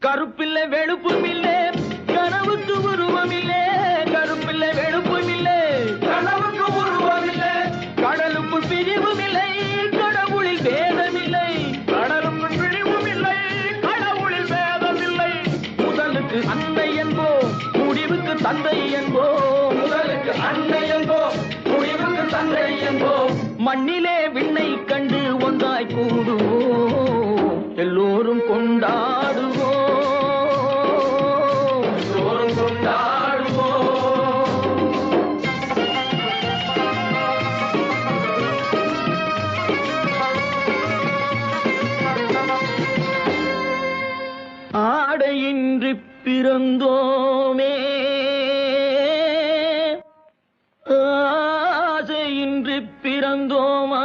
கருப்பில்லை வெளுப்பும் இல்லே கனவுக்கு உருவம் இல்லே கருப்பில்லை வெளுப்பும் இல்லே கனவுக்கு உருவம் இல்லே கடலுக்குள் பிரிவும் இல்லை கடவுளில் வேதம் இல்லை கடலுக்குள் பிரிவும் இல்லை கடவுளில் வேதம் இல்லை முதலுக்கு அன்னை என்போம் முடிவுக்கு தந்தை என்போம் முதலுக்கு அன்னை என்போம் முடிவுக்கு தந்தை என்போம் மண்ணிலே விண்ணை கண்டு ஒன்றாய் கூடுவோம் எல்லோரும் கொண்டாடுவோம் எல்லோரும் கொண்டாடுவோம் ஆடையின்றி பிறந்தோமே ஆசையின்றி பிறந்தோமா